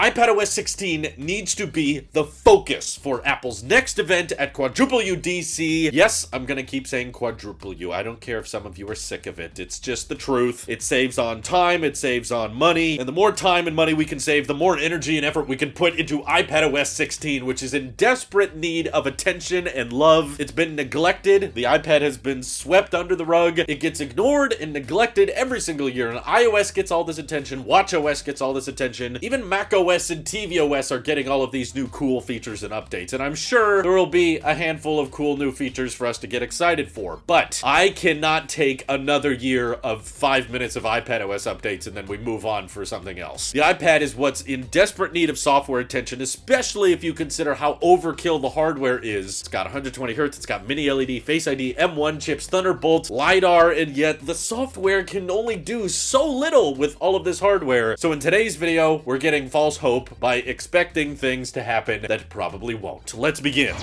iPadOS 16 needs to be the focus for Apple's next event at Quadruple UDC. Yes, I'm gonna keep saying Quadruple U. I don't care if some of you are sick of it. It's just the truth. It saves on time, it saves on money, and the more time and money we can save, the more energy and effort we can put into iPadOS 16, which is in desperate need of attention and love. It's been neglected. The iPad has been swept under the rug. It gets ignored and neglected every single year, and iOS gets all this attention, watchOS gets all this attention, even macOS and tvOS are getting all of these new cool features and updates, and I'm sure there will be a handful of cool new features for us to get excited for, but I cannot take another year of 5 minutes of iPadOS updates and then we move on for something else. The iPad is what's in desperate need of software attention, especially if you consider how overkill the hardware is. It's got 120 Hz, it's got mini LED, Face ID, M1 chips, Thunderbolt, LiDAR, and yet the software can only do so little with all of this hardware. So in today's video, we're getting false hope by expecting things to happen that probably won't. Let's begin.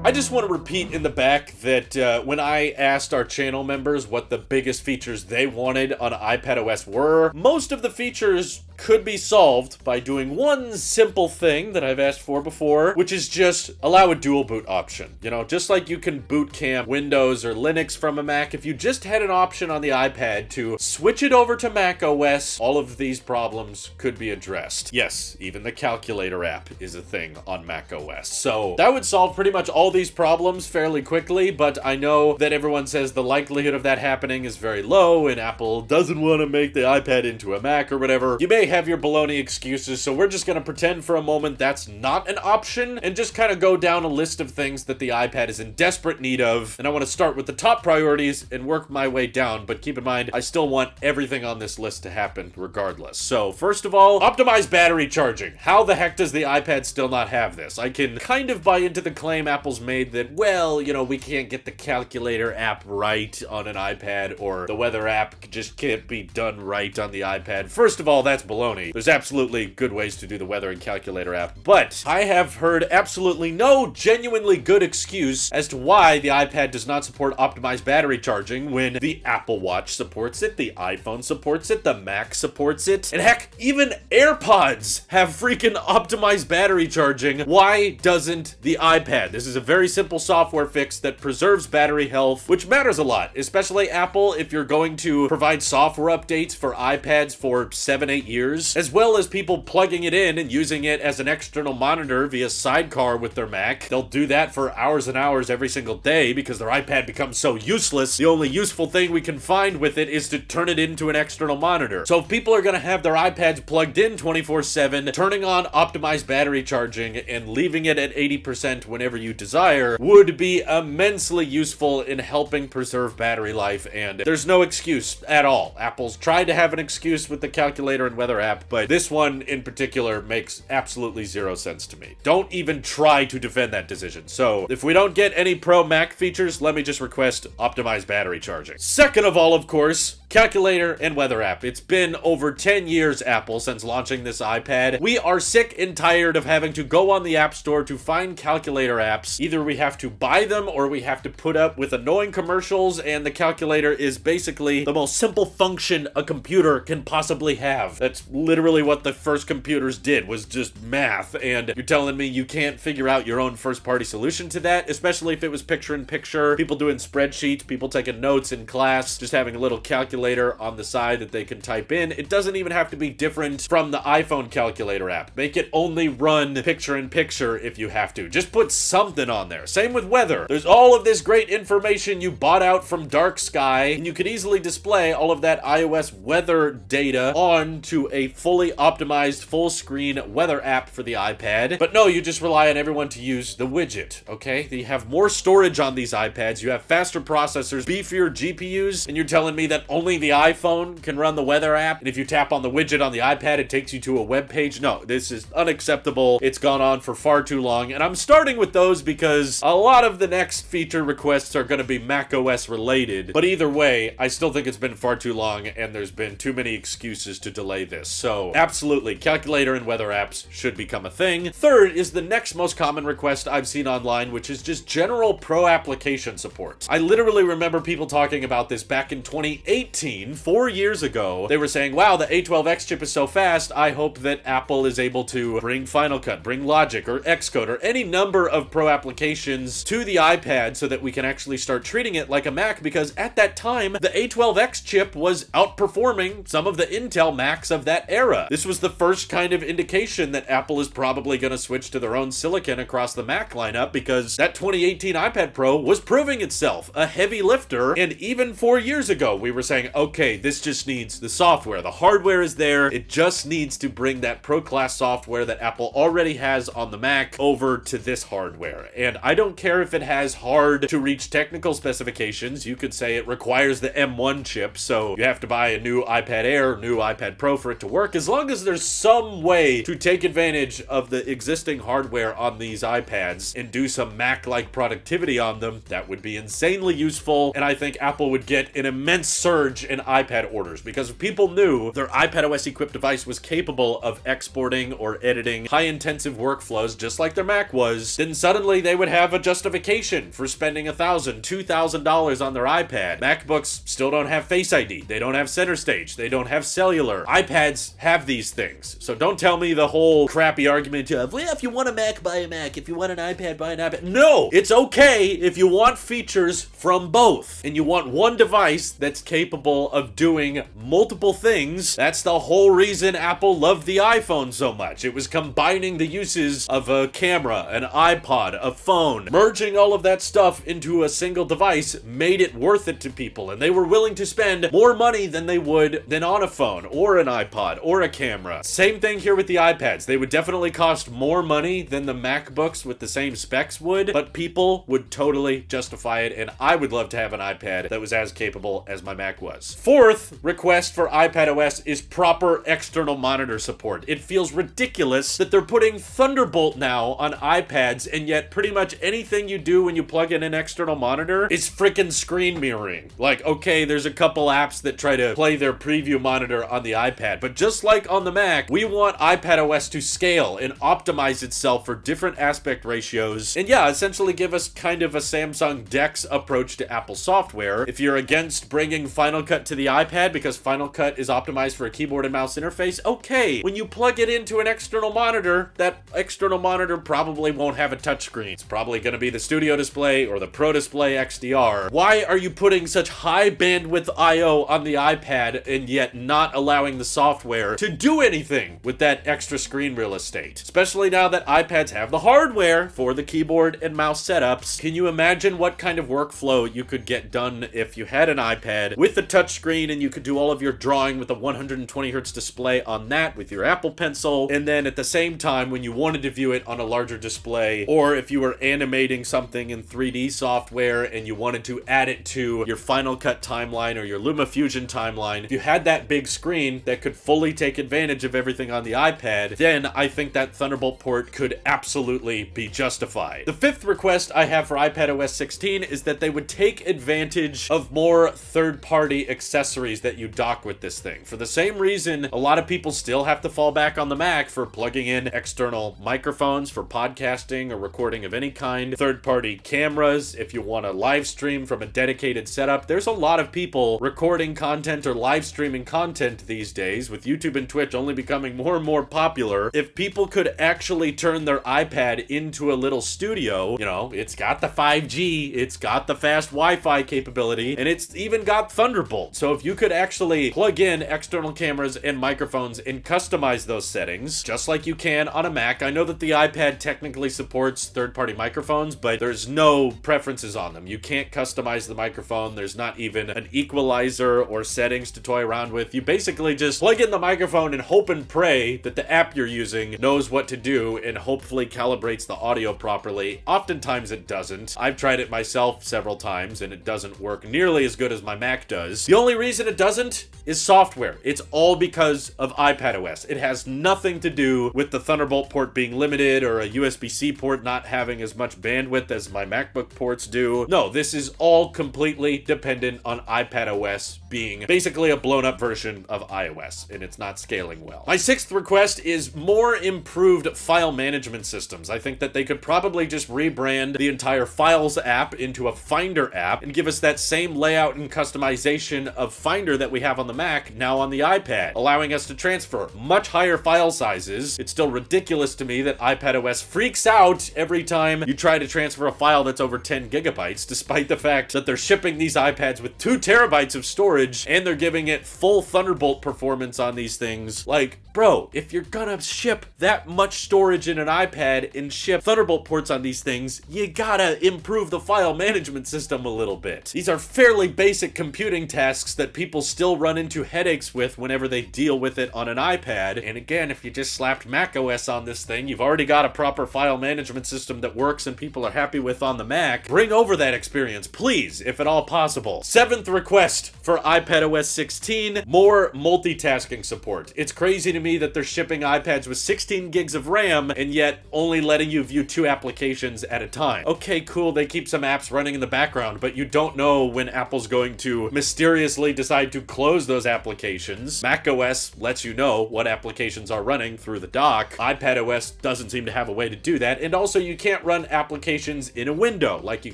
I just want to repeat in the back that when I asked our channel members what the biggest features they wanted on iPadOS were, most of the features could be solved by doing one simple thing that I've asked for before, which is just allow a dual boot option. You know, just like you can boot camp Windows or Linux from a Mac, if you just had an option on the iPad to switch it over to macOS, all of these problems could be addressed. Yes, even the calculator app is a thing on macOS. So that would solve pretty much all these problems fairly quickly, but I know that everyone says the likelihood of that happening is very low and Apple doesn't want to make the iPad into a Mac or whatever. You may have your baloney excuses, so we're just going to pretend for a moment that's not an option and just kind of go down a list of things that the iPad is in desperate need of. And I want to start with the top priorities and work my way down, but keep in mind, I still want everything on this list to happen regardless. So first of all, optimize battery charging. How the heck does the iPad still not have this? I can kind of buy into the claim Apple's made that, well, you know, we can't get the calculator app right on an iPad, or the weather app just can't be done right on the iPad. First of all, that's baloney. There's absolutely good ways to do the weather and calculator app, but I have heard absolutely no genuinely good excuse as to why the iPad does not support optimized battery charging when the Apple Watch supports it, the iPhone supports it, the Mac supports it, and heck, even AirPods have freaking optimized battery charging. Why doesn't the iPad? This is a very simple software fix that preserves battery health, which matters a lot, especially Apple if you're going to provide software updates for iPads for 7-8 years, as well as people plugging it in and using it as an external monitor via Sidecar with their Mac. They'll do that for hours and hours every single day because their iPad becomes so useless. The only useful thing we can find with it is to turn it into an external monitor. So if people are going to have their iPads plugged in 24/7, turning on optimized battery charging and leaving it at 80% whenever you desire would be immensely useful in helping preserve battery life, and there's no excuse at all. Apple's tried to have an excuse with the calculator and weather app, but this one in particular makes absolutely zero sense to me. Don't even try to defend that decision. So if we don't get any pro Mac features, let me just request optimized battery charging. Second of all, of course, calculator and weather app. It's been over 10 years, Apple, since launching this iPad. We are sick and tired of having to go on the App Store to find calculator apps. Either we have to buy them or we have to put up with annoying commercials, and the calculator is basically the most simple function a computer can possibly have. That's literally what the first computers did, was just math, and you're telling me you can't figure out your own first-party solution to that, especially if it was picture-in-picture, people doing spreadsheets, people taking notes in class, just having a little calculator on the side that they can type in. It doesn't even have to be different from the iPhone calculator app. Make it only run picture-in-picture if you have to. Just put something on there. Same with weather. There's all of this great information you bought out from Dark Sky, and you could easily display all of that iOS weather data onto a fully optimized full-screen weather app for the iPad. But no, you just rely on everyone to use the widget, okay? You have more storage on these iPads, you have faster processors, beefier GPUs, and you're telling me that only the iPhone can run the weather app, and if you tap on the widget on the iPad, it takes you to a web page? No, this is unacceptable. It's gone on for far too long, and I'm starting with those because because a lot of the next feature requests are going to be macOS related. But either way, I still think it's been far too long and there's been too many excuses to delay this. So absolutely, calculator and weather apps should become a thing. Third is the next most common request I've seen online, which is just general pro application support. I literally remember people talking about this back in 2018, 4 years ago. They were saying, wow, the A12X chip is so fast, I hope that Apple is able to bring Final Cut, bring Logic or Xcode or any number of pro applications to the iPad so that we can actually start treating it like a Mac, because at that time, the A12X chip was outperforming some of the Intel Macs of that era. This was the first kind of indication that Apple is probably going to switch to their own silicon across the Mac lineup, because that 2018 iPad Pro was proving itself a heavy lifter. And even 4 years ago, we were saying, okay, this just needs the software. The hardware is there. It just needs to bring that Pro class software that Apple already has on the Mac over to this hardware. And I don't care if it has hard to reach technical specifications. You could say it requires the M1 chip, so you have to buy a new iPad Air, new iPad Pro for it to work. As long as there's some way to take advantage of the existing hardware on these iPads and do some Mac-like productivity on them, that would be insanely useful. And I think Apple would get an immense surge in iPad orders, because if people knew their iPadOS equipped device was capable of exporting or editing high-intensive workflows just like their Mac was, then suddenly they would have a justification for spending $1,000, $2,000 on their iPad. MacBooks still don't have Face ID. They don't have Center Stage. They don't have cellular. iPads have these things. So don't tell me the whole crappy argument of, well, if you want a Mac, buy a Mac. If you want an iPad, buy an iPad. No! It's okay if you want features from both and you want one device that's capable of doing multiple things. That's the whole reason Apple loved the iPhone so much. It was combining the uses of a camera, an iPod, a phone. Merging all of that stuff into a single device made it worth it to people, and they were willing to spend more money than they would than on a phone or an iPod or a camera. Same thing here with the iPads. They would definitely cost more money than the MacBooks with the same specs would, but people would totally justify it, and I would love to have an iPad that was as capable as my Mac was. Fourth request for iPadOS is proper external monitor support. It feels ridiculous that they're putting Thunderbolt now on iPads, and yet pretty much anything you do when you plug in an external monitor is freaking screen mirroring. Like, okay, there's a couple apps that try to play their preview monitor on the iPad, but just like on the Mac, we want iPadOS to scale and optimize itself for different aspect ratios, and yeah, essentially give us kind of a Samsung DeX approach to Apple software. If you're against bringing Final Cut to the iPad because Final Cut is optimized for a keyboard and mouse interface, okay, when you plug it into an external monitor, that external monitor probably won't have a touchscreen. It's probably going to be the Studio Display or the Pro Display XDR. Why are you putting such high bandwidth I/O on the iPad and yet not allowing the software to do anything with that extra screen real estate? Especially now that iPads have the hardware for the keyboard and mouse setups. Can you imagine what kind of workflow you could get done if you had an iPad with a touchscreen and you could do all of your drawing with a 120 hertz display on that with your Apple Pencil, and then at the same time when you wanted to view it on a larger display, or if you were animating something in 3D software and you wanted to add it to your Final Cut timeline or your LumaFusion timeline, if you had that big screen that could fully take advantage of everything on the iPad, then I think that Thunderbolt port could absolutely be justified. The fifth request I have for iPadOS 16 is that they would take advantage of more third-party accessories that you dock with this thing. For the same reason, a lot of people still have to fall back on the Mac for plugging in external microphones for podcasting or recording of any kind, third-party cameras if you want to live stream from a dedicated setup. There's a lot of people recording content or live streaming content these days, with YouTube and Twitch only becoming more and more popular. If people could actually turn their iPad into a little studio, you know, it's got the 5G, it's got the fast Wi-Fi capability, and it's even got Thunderbolt. So if you could actually plug in external cameras and microphones and customize those settings, just like you can on a Mac. I know that the iPad technically supports third-party microphones, but there's no preferences on them. You can't customize the microphone. There's not even an equalizer or settings to toy around with. You basically just plug in the microphone and hope and pray that the app you're using knows what to do and hopefully calibrates the audio properly. Oftentimes it doesn't. I've tried it myself several times and it doesn't work nearly as good as my Mac does. The only reason it doesn't is software. It's all because of iPadOS. It has nothing to do with the Thunderbolt port being limited or a USB-C port not having having as much bandwidth as my MacBook ports do. No, this is all completely dependent on iPadOS being basically a blown up version of iOS, and it's not scaling well. My sixth request is more improved file management systems. I think that they could probably just rebrand the entire Files app into a Finder app and give us that same layout and customization of Finder that we have on the Mac now on the iPad, allowing us to transfer much higher file sizes. It's still ridiculous to me that iPadOS freaks out every time you try to transfer a file that's over 10 gigabytes, despite the fact that they're shipping these iPads with 2 terabytes of storage and they're giving it full Thunderbolt performance on these things. Like, bro, if you're gonna ship that much storage in an iPad and ship Thunderbolt ports on these things, you gotta improve the file management system a little bit. These are fairly basic computing tasks that people still run into headaches with whenever they deal with it on an iPad. And again, if you just slapped macOS on this thing, you've already got a proper file management system that works and people are happy with on the Mac. Bring over that experience, please, if at all possible. Seventh request for iPadOS 16, more multitasking support. It's crazy to me that they're shipping iPads with 16 gigs of RAM and yet only letting you view 2 applications at a time. Okay, cool, they keep some apps running in the background, but you don't know when Apple's going to mysteriously decide to close those applications. macOS lets you know what applications are running through the dock. iPadOS doesn't seem to have a way to do that, and also you can't run applications in a window like you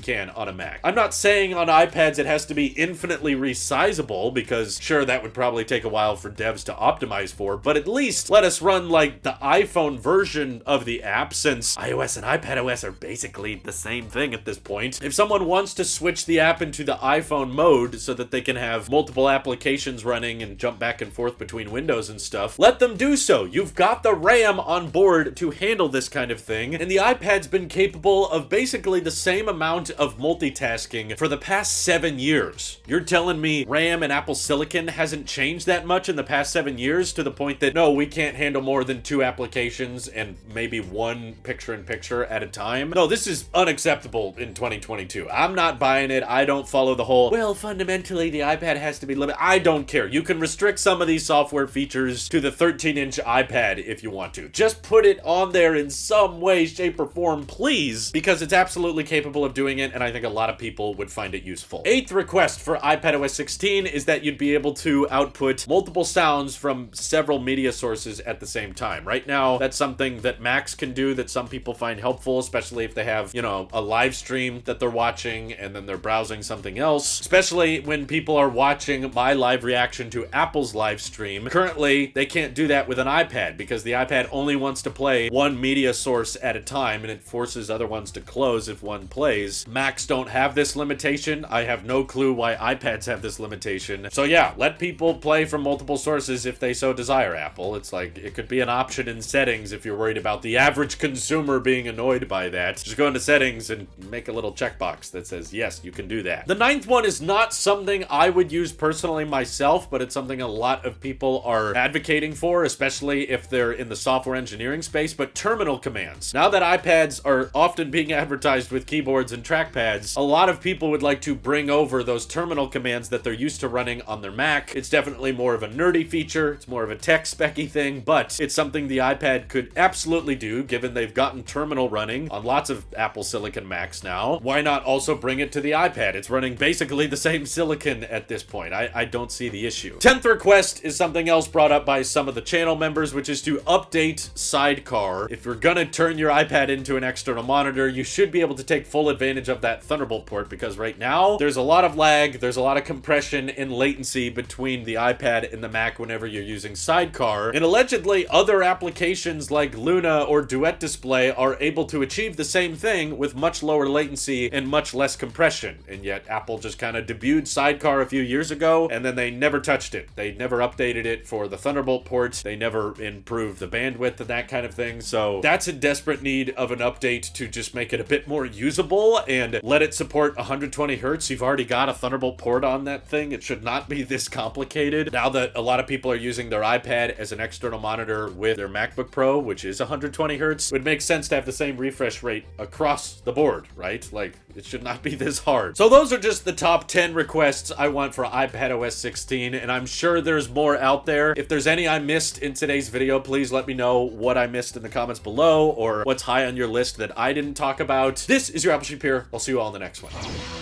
can on a Mac. I'm not saying on iPads it has to be infinitely resizable, because sure, that would probably take a while for devs to optimize for, but at least let us run like the iPhone version of the app, since iOS and iPadOS are basically the same thing at this point. If someone wants to switch the app into the iPhone mode so that they can have multiple applications running and jump back and forth between windows and stuff, let them do so. You've got the RAM on board to handle this kind of thing, and the iPad's been capable of basically the same amount of multitasking for the past 7 years. You're telling me RAM and Apple Silicon hasn't changed that much in the past 7 years to the point that, no, we can't handle more than 2 applications and maybe 1 picture-in-picture at a time? No, this is unacceptable in 2022. I'm not buying it. I don't follow the whole, well, fundamentally, the iPad has to be limited. I don't care. You can restrict some of these software features to the 13-inch iPad if you want to. Just put it on there in some way, shape, or form, please, because it's absolutely capable of doing it, and I think a lot of people would find it useful. Eighth request for iPadOS 16 is that you'd be able to output multiple sounds from several media sources at the same time. Right now, that's something that Macs can do that some people find helpful, especially if they have, you know, a live stream that they're watching and then they're browsing something else, especially when people are watching my live reaction to Apple's live stream. Currently, they can't do that with an iPad because the iPad only wants to play one media source at a time, and it forces other ones to close if one plays. Macs don't have this limitation. I have no clue why iPads have this limitation. So yeah, let people play from multiple sources if they so desire, Apple. It's like, it could be an option in settings if you're worried about the average consumer being annoyed by that. Just go into settings and make a little checkbox that says, yes, you can do that. The ninth one is not something I would use personally myself, but it's something a lot of people are advocating for, especially if they're in the software engineering space, but terminal commands. Now that iPads are often being advertised with keyboards and trackpads, a lot of people would like to bring over those terminal commands that they're used to running on their Mac. It's definitely more of a nerdy feature. It's more of a tech specky thing, but it's something the iPad could absolutely do, given they've gotten terminal running on lots of Apple Silicon Macs now. Why not also bring it to the iPad? It's running basically the same silicon at this point. I don't see the issue. 10th request is something else brought up by some of the channel members, which is to update Sidecar. If you're gonna turn your iPad into an external monitor, you should be able to take full advantage of that Thunderbolt port, because right now there's a lot of lag, there's a lot of compression and latency between the iPad and the Mac whenever you're using Sidecar, and allegedly other applications like Luna or Duet Display are able to achieve the same thing with much lower latency and much less compression, and yet Apple just kind of debuted Sidecar a few years ago and then they never touched it. They never updated it for the Thunderbolt port, they never improved the bandwidth and that kind of thing, so that's in desperate need of an update to just make it a bit more usable and let it support 120 hertz. You've already got a Thunderbolt port on that thing. It should not be this complicated. Now that a lot of people are using their iPad as an external monitor with their MacBook Pro, which is 120 hertz, it would make sense to have the same refresh rate across the board, right? Like, it should not be this hard. So those are just the top 10 requests I want for iPadOS 16, and I'm sure there's more out there. If there's any I missed in today's video, please let me know what I missed in the comments below, or what's high on your list that that I didn't talk about. This is your Apple Sheep here. I'll see you all in the next one.